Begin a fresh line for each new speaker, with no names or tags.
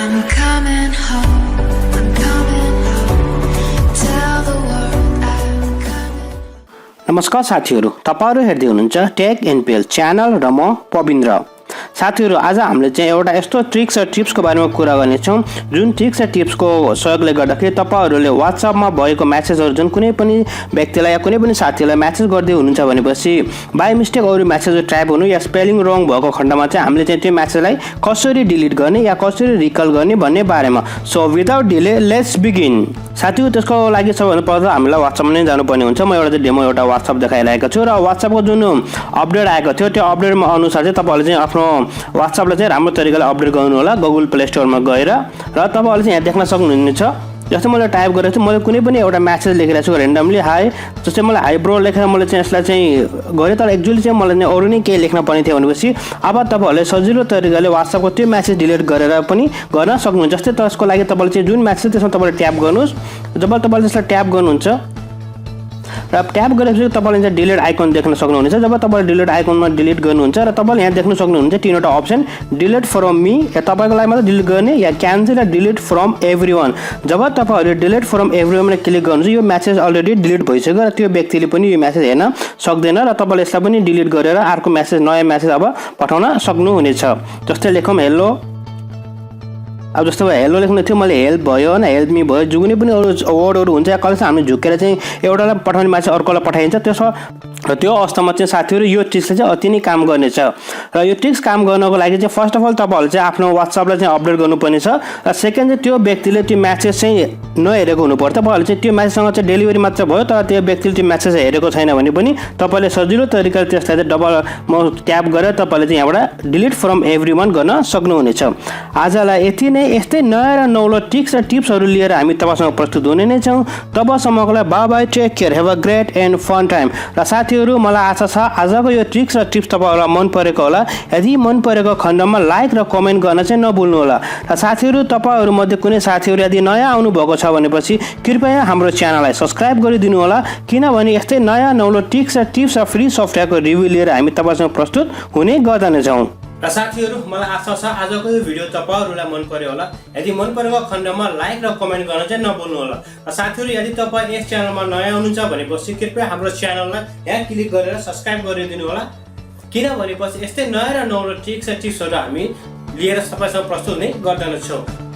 I'm coming home. I'm coming home. Tell the world I'm coming.
नमस्कार साथीहरु, तपाईहरु हेर्दै हुनुहुन्छ टेक एनपीएल च्यानल र म पविन्द्र। साथीहरु, आज हामीले चाहिँ एउटा यस्तो ट्रिक्स र टिप्सको बारेमा कुरा गर्ने छौं जुन ट्रिक्स र टिप्सको सहयोगले गर्दाखेरि तपाईहरुले WhatsAppमा भएको मेसेजहरु जुन कुनै पनि व्यक्तिलाई या कुनै पनि साथीलाई मेसेज गर्दै हुनुहुन्छ भनेपछि बाइ मिस्टेक अरु मेसेज टाइप हुनु या स्पेलिङ रङ भएको खण्डमा चाहिँ हामीले चाहिँ त्यो मेसेजलाई कसरी डिलिट गर्ने या कसरी रिकल गर्ने भन्ने बारेमा। So without delay let's begin. साथीहरु, त्यसको लागि सबैभन्दा पहिला हामीलाई WhatsAppमा नै जानुपर्ने हुन्छ। म एउटा डेमो एउटा WhatsApp देखाइरहेको छु र WhatsAppको जुन अपडेट आएको थियो त्यो अपडेटमा अनुसार चाहिँ तपाईहरुले चाहिँ आफ्नो WhatsAppलाई चाहिँ राम्रो तरिकाले अपडेट गर्नु होला गुगल प्ले स्टोरमा गएर। र तपाईहरुले चाहिँ यहाँ देख्न सक्नुहुनेछ जस्तै मैले टाइप गरेको छु, मैले कुनै पनि एउटा मेसेज लेखिरहेको छु रेन्डमली हाई, जस्तै मलाई हाई ब्रो लेखेर मैले चाहिँ यसलाई चाहिँ गरे तर एक्चुअली चाहिँ मलाई अरु नै केही लेख्न पर्ने थियो भनेपछि अब तपाईहरुले सजिलो तरिकाले WhatsAppको त्यो मेसेज डिलिट गरेर पनि गर्न सक्नुहुन्छ। जस्तै त्यसको लागि तपाईले चाहिँ जुन मेसेज त्यसमा तपाईले ट्याप गर्नुस्। जब तपाईले त्यसलाई ट्याप गर्नुहुन्छ र ट्याप गरेपछि तपाईले चाहिँ डिलिट आइकन देख्न सक्नुहुनेछ। जब तपाईले डिलिट आइकनमा डिलिट गर्नुहुन्छ र तपाईले यहाँ देख्न सक्नुहुनेछ तीनवटा अप्सन, डिलिट फ्रम मी या तपाईको लागि मात्र डिलिट गर्ने या क्यान्सल या डिलिट फ्रम एभ्रीवन। जब तपाईहरुले डिलिट फ्रम एभ्रीवनमा क्लिक गर्नुहुन्छ यो मेसेज अलरेडी डिलिट भइसक्यो र त्यो व्यक्तिले पनि यो मेसेज हेर्न सक्दैन र तपाईले यसलाई पनि डिलिट गरेर अर्को मेसेज नयाँ मेसेज अब पठाउन सक्नुहुनेछ। जस्तै लेखौं हेलो। अब जस्तो हेलो लेख्नु थियो, मैले हेल्प भयो हैन, हेल्प मी भयो, जुनै पनि अरु वर्डहरु हुन्छ या कलेज हामी झुकेर चाहिँ एउटालाई पठाउने मान्छे अर्कोलाई पठाइन्छ। त्यो अवस्थामा चाहिँ साथीहरु यो ट्रिक्सले चाहिँ अति नै काम गर्नेछ। र यो ट्रिक्स काम गर्नको लागि चाहिँ फर्स्ट अफ अल तपाईहरुले चाहिँ आफ्नो WhatsAppलाई चाहिँ अपडेट गर्नुपर्ने छ र सेकेन्ड चाहिँ त्यो व्यक्तिले त्यो मेसेज चाहिँ नहेरेको हुनुपर्छ। तपाईहरुले चाहिँ त्यो मेसेजसँग चाहिँ डेलिभरी मात्र भयो तर त्यो व्यक्तिले त्यो मेसेज हेरेको छैन भने पनि तपाईले सजिलो तरिकाले त्यसलाई चाहिँ डबल ट्याप गरेर तपाईले चाहिँ यहाँबाट डिलिट फ्रम एभ्रीवन गर्न सक्नुहुनेछ। आजलाई यति नै। यस्तै नयाँ र नौलो ट्रिक्स र टिप्सहरु लिएर हामी तपाईसँग प्रस्तुत हुने नै छौं। तबसम्मको लागि bye bye, take care, have a great and fun time. र साथीहरु, मलाई आशा छ आजको यो ट्रिक्स र टिप्स तपाईहरुलाई मन परेको होला। यदि मन परेको खण्डमा लाइक र कमेन्ट गर्न चाहिँ नभुल्नु होला। र साथीहरु, तपाईहरु मध्ये कुनै साथीहरु यदि नयाँ आउनु भएको छ भनेपछि कृपया हाम्रो च्यानललाई सब्स्क्राइब गरिदिनु होला, किनभने यस्तै नयाँ नौलो ट्रिक्स र टिप्स र फ्री सफ्टवेयरको रिभ्यु लिएर हामी तपाईसँग प्रस्तुत हुने गर्दैछौं। र साथीहरु, मलाई आशा छ आजको यो भिडियो तपाईहरुलाई मन पर्यो होला। यदि मन परेको खण्डमा लाइक र कमेन्ट गर्न चाहिँ नभुल्नु होला। र साथीहरु, यदि तपाई यस च्यानलमा नयाँ हुनुहुन्छ भनेपछि कृपया हाम्रो च्यानललाई यहाँ क्लिक गरेर सब्स्क्राइब गरिदिनु होला, किनभने पछि यस्तै नयाँ र नौलो ट्रिक्स र टिप्सहरु हामी लिएर तपाईसँग प्रस्तुत हुने गर्दैछौं।